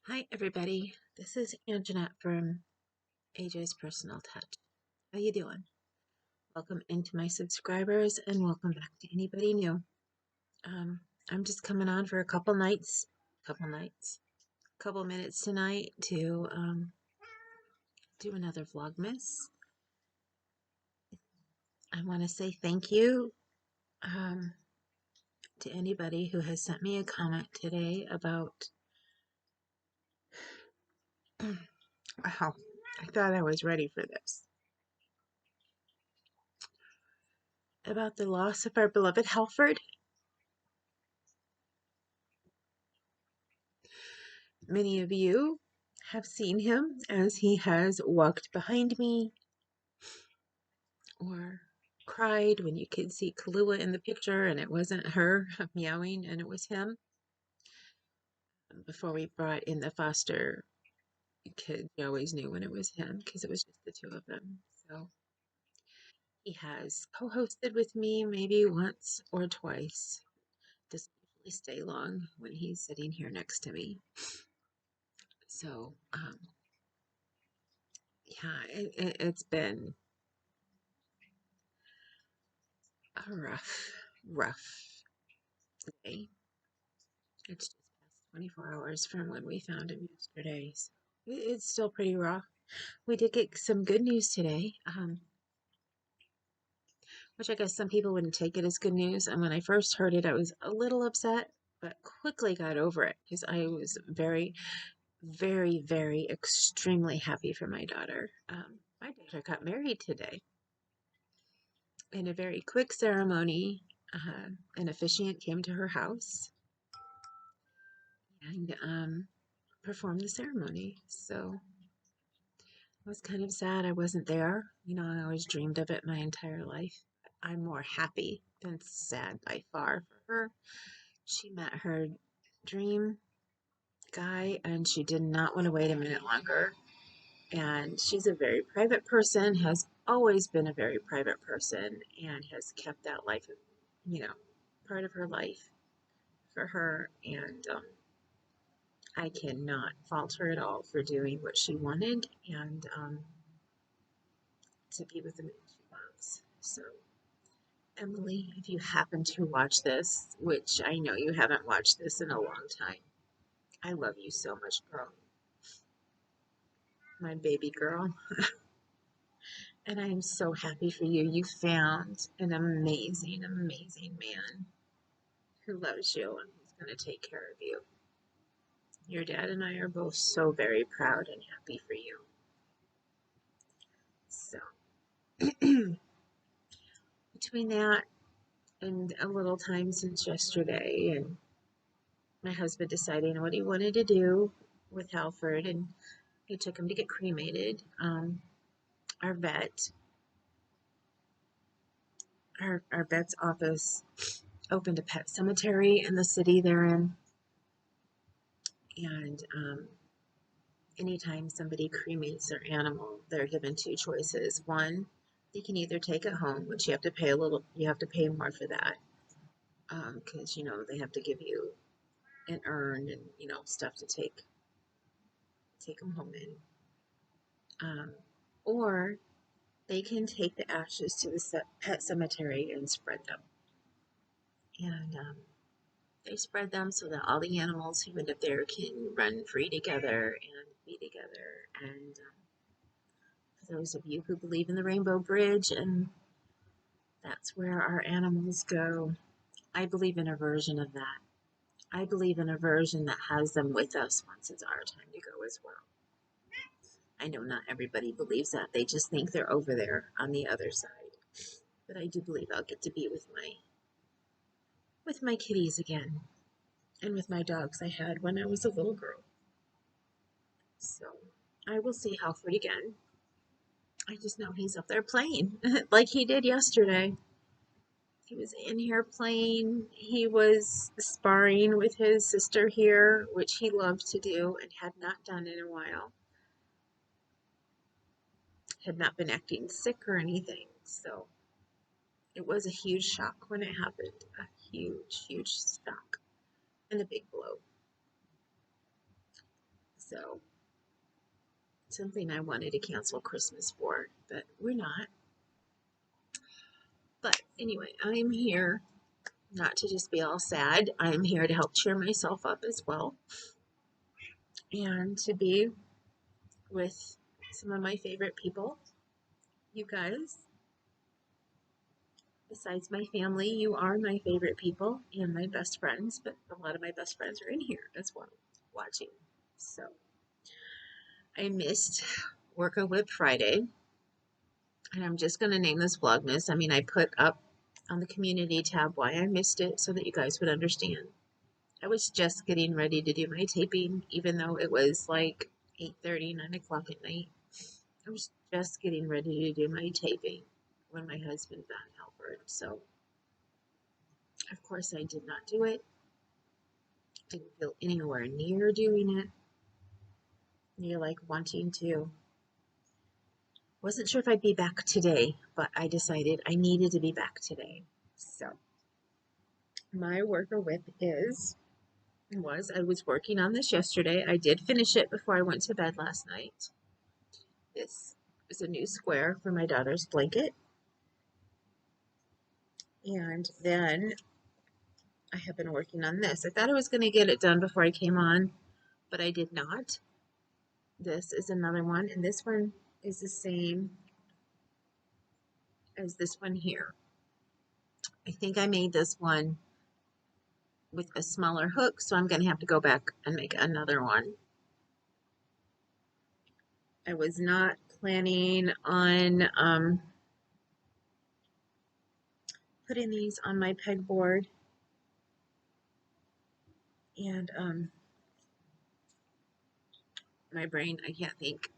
Hi everybody, this is Anjanette from AJ's Personal Touch. How you doing? Welcome into my subscribers and welcome back to anybody new. I'm just coming on for a couple minutes tonight to do another Vlogmas. I want to say thank you um, to anybody who has sent me a comment today about, wow, I thought I was ready for this, about the loss of our beloved Halford. Many of you have seen him as he has walked behind me or cried when you could see Kahlua in the picture and it wasn't her meowing and it was him. Before we brought in the foster kids, you always knew when it was him because it was just the two of them. So he has co-hosted with me maybe once or twice. Doesn't usually stay long when he's sitting here next to me. So yeah, it's been a rough day. It's just past 24 hours from when we found him yesterday. So it's still pretty rough. We did get some good news today, which I guess some people wouldn't take it as good news. And when I first heard it, I was a little upset, but quickly got over it because I was very, very, very extremely happy for my daughter. My daughter got married today in a very quick ceremony. An officiant came to her house and performed the ceremony. So I was kind of sad I wasn't there. You know, I always dreamed of it my entire life. I'm more happy than sad by far for her. She met her dream guy and she did not want to wait a minute longer. And she's a very private person, has always been a very private person, and has kept that life, you know, part of her life for her. And I cannot fault her at all for doing what she wanted and to be with the man she loves. So, Emily, if you happen to watch this, which I know you haven't watched this in a long time, I love you so much, girl. My baby girl. And I am so happy for you. You found an amazing, amazing man who loves you and who's going to take care of you. Your dad and I are both so very proud and happy for you. So, between that and a little time since yesterday, and my husband deciding what he wanted to do with Halford, and he took him to get cremated. Our vet, our vet's office opened a pet cemetery in the city they're in, and anytime somebody cremates their animal, they're given two choices. One, they can either take it home, which you have to pay more for that, because you know they have to give you an urn and stuff to take them home in, or they can take the ashes to the pet cemetery and spread them. And they spread them so that all the animals who end up there can run free together and be together. And for those of you who believe in the Rainbow Bridge, and that's where our animals go, I believe in a version of that. I believe in a version that has them with us once it's our time to go as well. I know not everybody believes that. They just think they're over there on the other side. But I do believe I'll get to be with my kitties again and with my dogs I had when I was a little girl. So I will see Halford again. I just know he's up there playing like he did yesterday. He was in here playing. He was sparring with his sister here, which he loved to do and had not done in a while. Had not been acting sick or anything. So it was a huge shock when it happened. A huge, huge shock and a big blow. So, something I wanted to cancel Christmas for, but we're not. But anyway, I'm here not to just be all sad. I'm here to help cheer myself up as well and to be with some of my favorite people. You guys, besides my family, you are my favorite people and my best friends, but a lot of my best friends are in here as well watching. So I missed Work a Whip Friday, and I'm just going to name this Vlogmas. I mean, I put up on the community tab why I missed it so that you guys would understand. I was just getting ready to do my taping, even though it was like 8:30, 9 o'clock at night. I was just getting ready to do my taping when my husband found Alfred. So, of course, I did not do it. Didn't feel anywhere near doing it. Near like wanting to. Wasn't sure if I'd be back today, but I decided I needed to be back today. So, my worker whip I was working on this yesterday. I did finish it before I went to bed last night. This is a new square for my daughter's blanket. And then I have been working on this. I thought I was going to get it done before I came on, but I did not. This is another one, and this one is the same as this one here. I think I made this one with a smaller hook, so I'm going to have to go back and make another one. I was not planning on putting these on my pegboard, and my brain, I can't think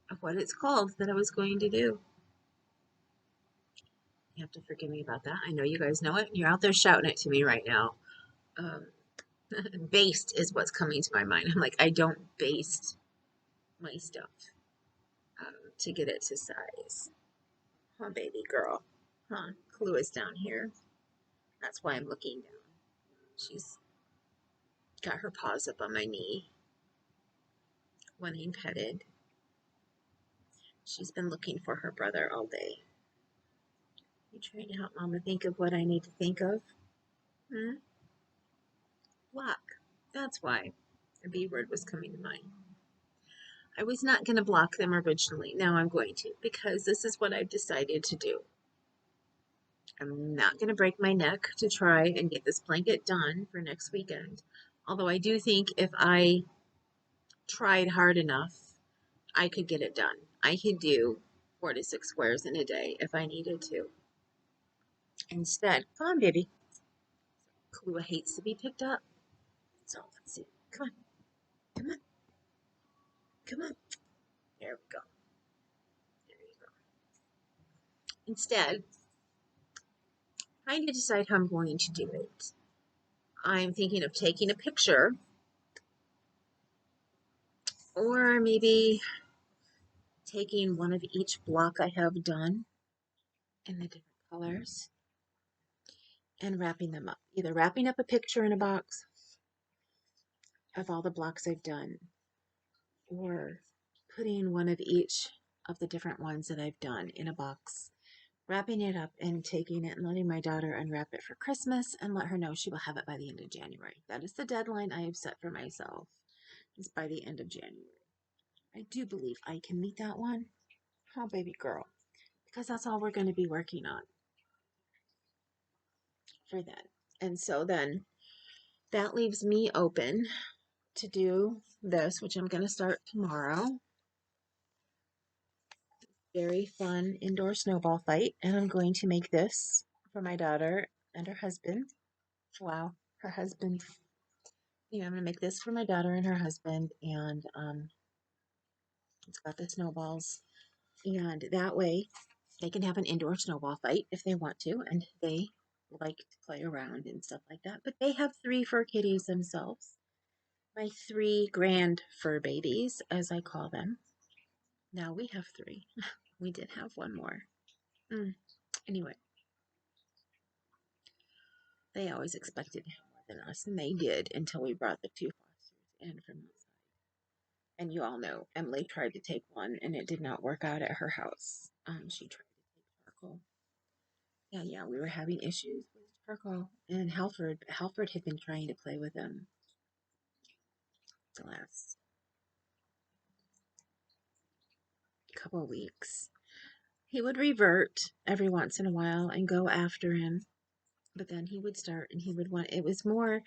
of what it's called that I was going to do. You have to forgive me about that. I know you guys know it. You're out there shouting it to me right now. Um, Based is what's coming to my mind. I'm like, I don't baste my stuff to get it to size. Huh, baby girl. Huh, Clue is down here. That's why I'm looking down. She's got her paws up on my knee, wanting petted. She's been looking for her brother all day. You trying to help Mama think of what I need to think of? Hmm? Block. That's why the B word was coming to mind. I was not going to block them originally. Now I'm going to, because this is what I've decided to do. I'm not going to break my neck to try and get this blanket done for next weekend. Although I do think if I tried hard enough, I could get it done. I could do 4 to 6 squares in a day if I needed to. Instead, come on, baby. Kahlua hates to be picked up. So let's see. Come on. Come on. Come on. There we go. There you go. Instead, trying to decide how I'm going to do it. I'm thinking of taking a picture or maybe taking one of each block I have done in the different colors and wrapping them up. Either wrapping up a picture in a box of all the blocks I've done or putting one of each of the different ones that I've done in a box, wrapping it up and taking it and letting my daughter unwrap it for Christmas and let her know she will have it by the end of January. That is the deadline I have set for myself, is by the end of January. I do believe I can meet that one. Oh, baby girl. Because that's all we're going to be working on for that. And so then that leaves me open to do this, which I'm going to start tomorrow. Very fun indoor snowball fight. And I'm going to make this for my daughter and her husband. Wow, her husband. Yeah, I'm going to make this for my daughter and her husband. And it's got the snowballs. And that way they can have an indoor snowball fight if they want to. And they like to play around and stuff like that. But they have 3 fur kitties themselves. My 3 grand fur babies, as I call them. Now we have 3. We did have one more. Anyway, they always expected to have more than us, and they did until we brought the 2 fosters in from outside. And you all know Emily tried to take one and it did not work out at her house. She tried to take charcoal. And yeah, we were having issues with charcoal. And Halford had been trying to play with him the last couple of weeks. He would revert every once in a while and go after him. But then he would start and he would want, it was more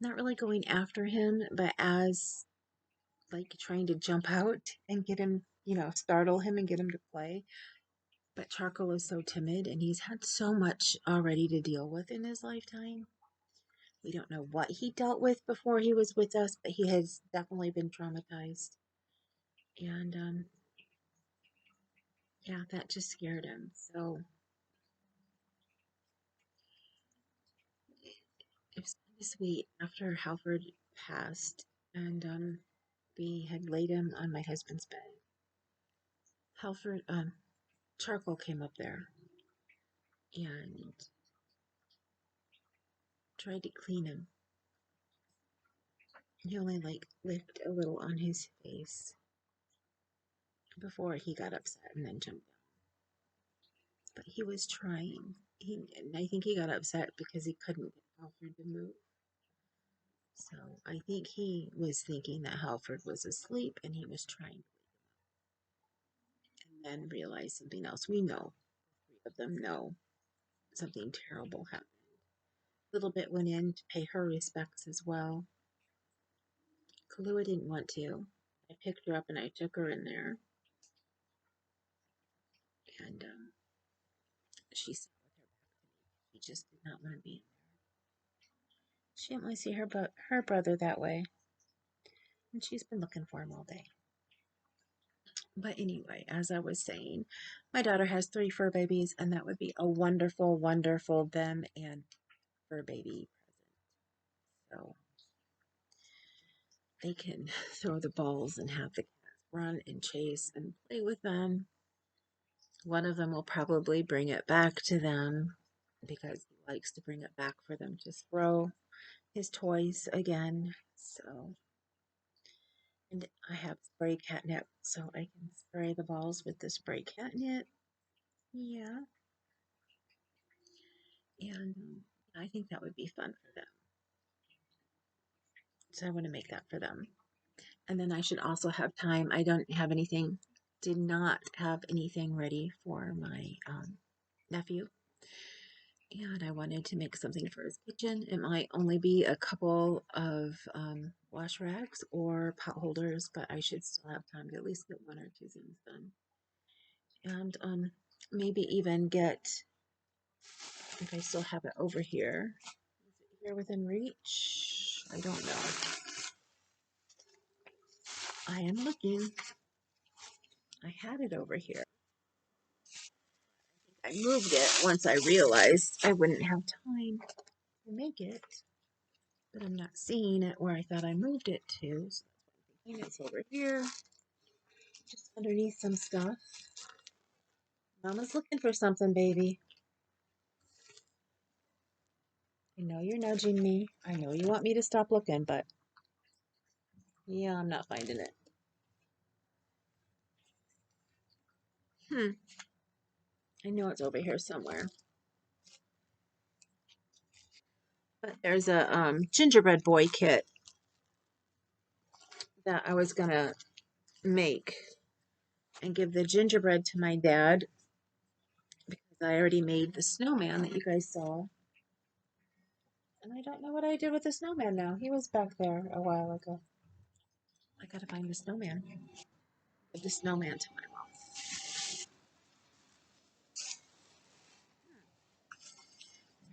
not really going after him, but as like trying to jump out and get him, startle him and get him to play. But Charcoal is so timid and he's had so much already to deal with in his lifetime. We don't know what he dealt with before he was with us, but he has definitely been traumatized. And yeah, that just scared him. So it was kind of sweet after Halford passed and we had laid him on my husband's bed. Halford, Charcoal came up there and tried to clean him. He only like licked a little on his face before he got upset and then jumped down. But he was trying. And I think he got upset because he couldn't get Halford to move. So I think he was thinking that Halford was asleep and he was trying to and then realized something else. We know, three of them know something terrible happened. A little bit went in to pay her respects as well. Kahlua didn't want to. I picked her up and I took her in there. And she sat with her back to me. She just did not want to be in there. She didn't want to see her brother that way. And she's been looking for him all day. But anyway, as I was saying, my daughter has 3 fur babies, and that would be a wonderful, wonderful them and fur baby present. So they can throw the balls and have the cats run and chase and play with them. One of them will probably bring it back to them because he likes to bring it back for them to throw his toys again. So, and I have spray catnip, so I can spray the balls with the spray catnip. Yeah. And I think that would be fun for them. So I want to make that for them. And then I should also have time. I don't have anything, did not have anything ready for my nephew. And I wanted to make something for his kitchen. It might only be a couple of wash rags or pot holders, but I should still have time to at least get 1 or 2 things done. And maybe even get, if I still have it over here, is it here within reach? I don't know. I am looking. I had it over here. I moved it once I realized I wouldn't have time to make it. But I'm not seeing it where I thought I moved it to. So that's why I'm thinking it's over here. Just underneath some stuff. Mama's looking for something, baby. I know you're nudging me. I know you want me to stop looking, but yeah, I'm not finding it. I know it's over here somewhere. But there's a gingerbread boy kit that I was gonna make and give the gingerbread to my dad because I already made the snowman that you guys saw. And I don't know what I did with the snowman now. He was back there a while ago. I gotta find the snowman. Give the snowman to my mom.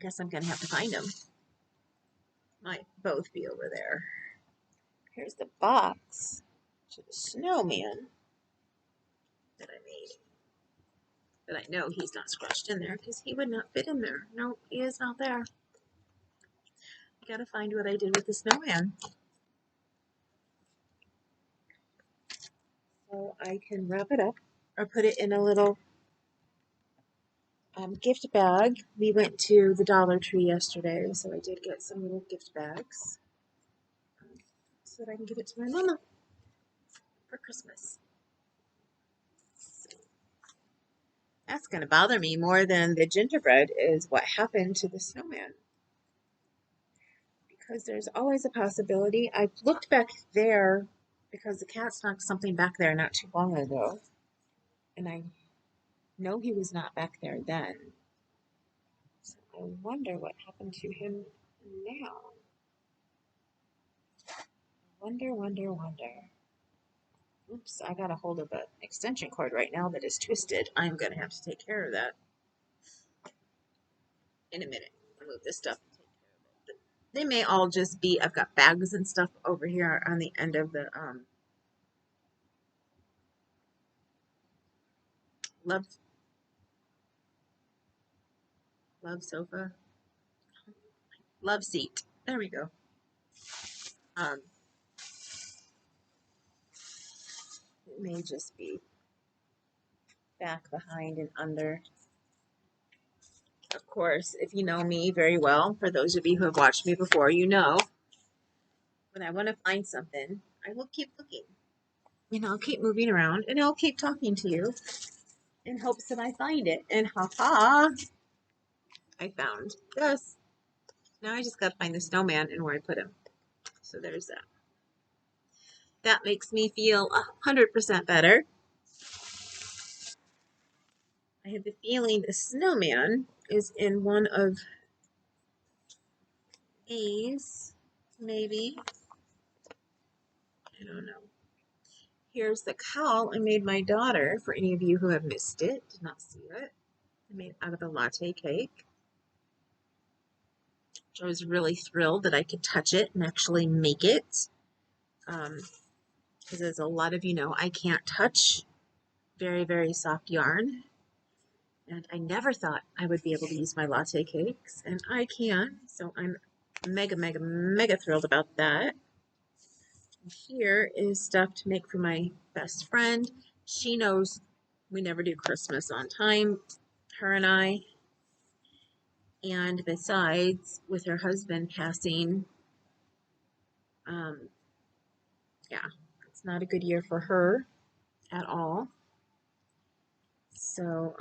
Guess I'm gonna have to find him. Might both be over there. Here's the box to the snowman that I made. But I know he's not squashed in there because he would not fit in there. No, he is not there. I gotta find what I did with the snowman. So I can wrap it up or put it in a little gift bag. We went to the Dollar Tree yesterday, so I did get some little gift bags so that I can give it to my mama for Christmas. So that's going to bother me more than the gingerbread is what happened to the snowman. Because there's always a possibility. I looked back there because the cats knocked something back there not too long ago. And I know he was not back there then. So I wonder what happened to him now. Wonder. Oops, I got a hold of an extension cord right now that is twisted. I'm going to have to take care of that in a minute. I'll move this stuff. They may all just be, I've got bags and stuff over here on the end of the love sofa, love seat. There we go. It may just be back behind and under. Of course, if you know me very well, for those of you who have watched me before, you know when I want to find something, I will keep looking. And I'll keep moving around and I'll keep talking to you in hopes that I find it. And haha, I found this. Now I just got to find the snowman and where I put him. So there's that. That makes me feel 100% better. I have the feeling the snowman is in one of these, maybe. I don't know. Here's the cowl I made my daughter, for any of you who have missed it, did not see it. I made it out of a latte cake. Which I was really thrilled that I could touch it and actually make it. Because as a lot of you know, I can't touch very, very soft yarn. And I never thought I would be able to use my latte cakes, and I can. So I'm mega, mega, mega thrilled about that. And here is stuff to make for my best friend. She knows we never do Christmas on time, her and I. And besides, with her husband passing, yeah, it's not a good year for her at all. So,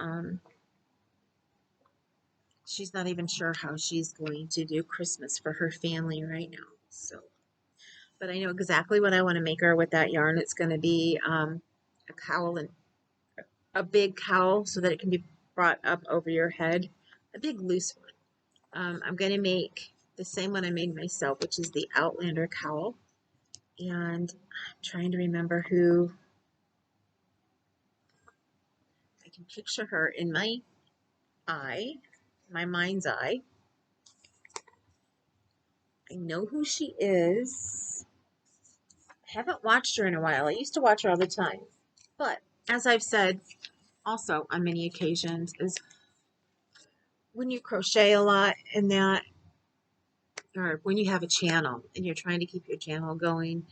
she's not even sure how she's going to do Christmas for her family right now. So, but I know exactly what I want to make her with that yarn. It's going to be a cowl, and a big cowl so that it can be brought up over your head. A big loose one. I'm going to make the same one I made myself, which is the Outlander cowl. And I'm trying to remember who. I can picture her in my eye, my mind's eye. I know who she is. I haven't watched her in a while. I used to watch her all the time. But as I've said also on many occasions, is when you crochet a lot and that, or when you have a channel and you're trying to keep your channel going,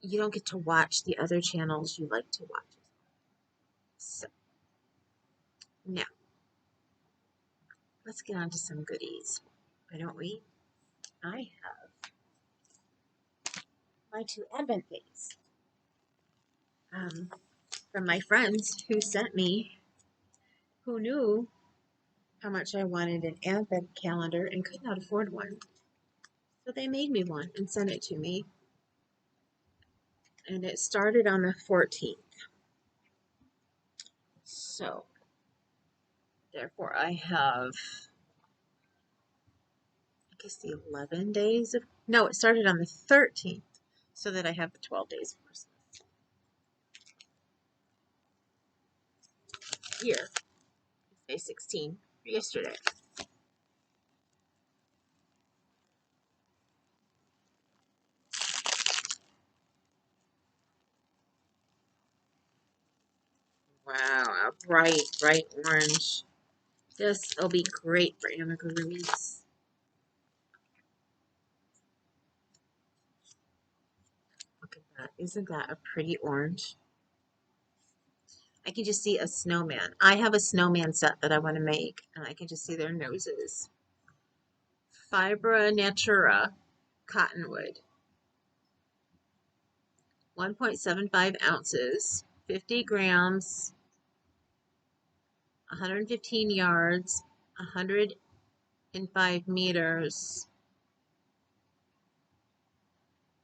you don't get to watch the other channels you like to watch. So now let's get on to some goodies. Why don't we? I have my 2 Advent days from my friends who sent me, who knew how much I wanted an Advent calendar and could not afford one. So they made me one and sent it to me. And it started on the 14th. So, therefore, I have, I guess, the 11 days of, no, it started on the 13th, so that I have the 12 days of Christmas. Here, it's day 16, yesterday. Wow, a bright, bright orange. This will be great for amigurumis. Look at that. Isn't that a pretty orange? I can just see a snowman. I have a snowman set that I want to make, and I can just see their noses. Fibra Natura Cottonwood. 1.75 ounces, 50 grams, 115 yards, 105 meters.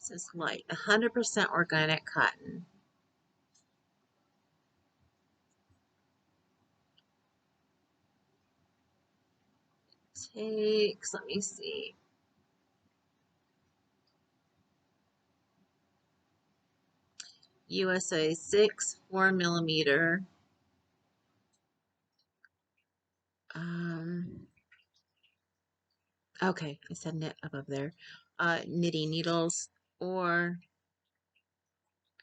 This is light, 100% organic cotton. Takes, let me see. USA 6, 4 millimeter. Okay, I said knit above there. Knitting needles or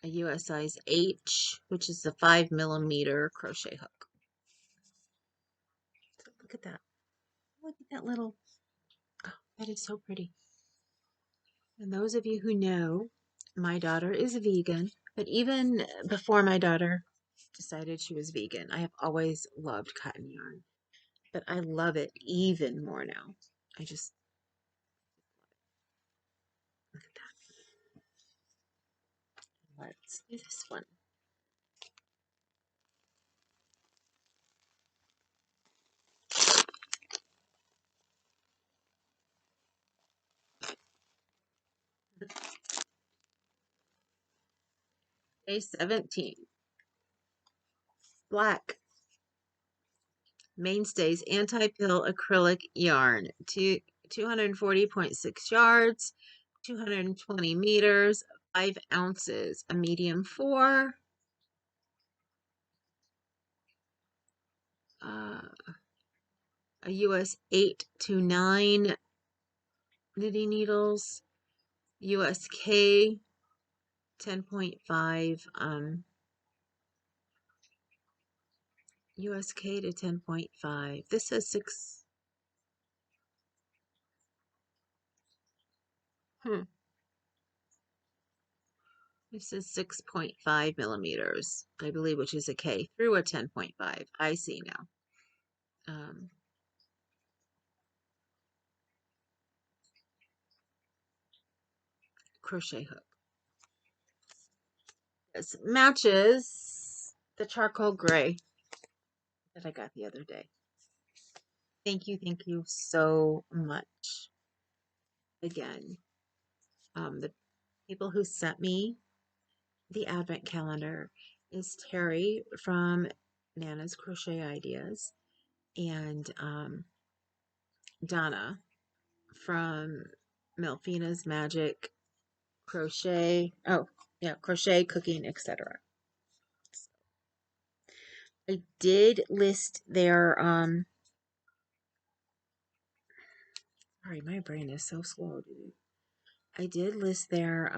a US size H, which is the 5 millimeter crochet hook. So look at that. Look at that little, oh, that is so pretty. And those of you who know, my daughter is vegan, but even before my daughter decided she was vegan, I have always loved cotton yarn, but I love it even more now. I just, look at that. Let's do this one. Day 17. Black. Mainstays anti-pill acrylic yarn. 240.6 yards, 220 meters, 5 ounces. A medium 4. A US 8 to 9 knitting needles. USK 10.5. USK to 10.5. This is 6. This is 6.5 millimeters, I believe, which is a K through a 10.5. I see now. Crochet hook. This matches the charcoal gray that I got the other day. Thank you so much. Again, the people who sent me the advent calendar is Terry from Nana's Crochet Ideas and Donna from Melfina's Magic Crochet. Oh, yeah, crochet, cooking, etc. I did list their sorry, my brain is so slow, dude. I did list their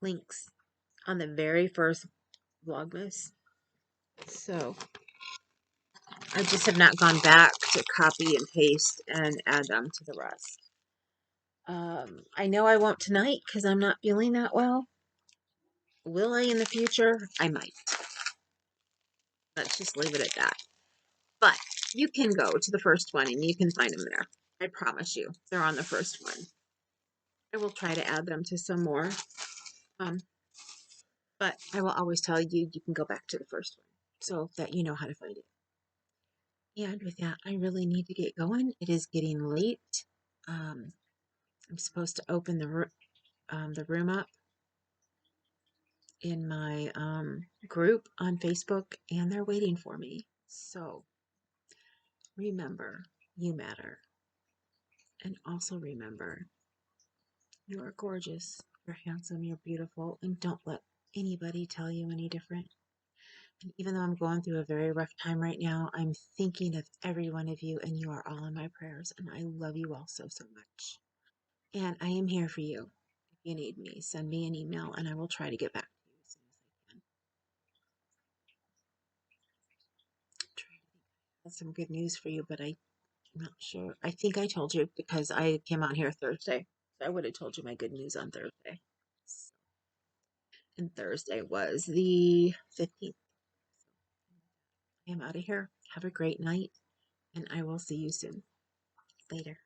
links on the very first Vlogmas. So I just have not gone back to copy and paste and add them to the rest. I know I won't tonight because I'm not feeling that well. Will I in the future? I might. Let's just leave it at that. But you can go to the first one and you can find them there. I promise you, they're on the first one. I will try to add them to some more. But I will always tell you, you can go back to the first one so that you know how to find it. And with that, I really need to get going. It is getting late. I'm supposed to open the room up in my group on Facebook, and they're waiting for me. So remember, you matter. And also remember, you are gorgeous, you're handsome, you're beautiful, and don't let anybody tell you any different. And even though I'm going through a very rough time right now, I'm thinking of every one of you, and you are all in my prayers, and I love you all so, so much. And I am here for you. If you need me, send me an email, and I will try to get back to you as soon as I can. Try to have some good news for you, but I'm not sure. I think I told you because I came on here Thursday. I would have told you my good news on Thursday. And Thursday was the 15th. I am out of here. Have a great night, and I will see you soon. Later.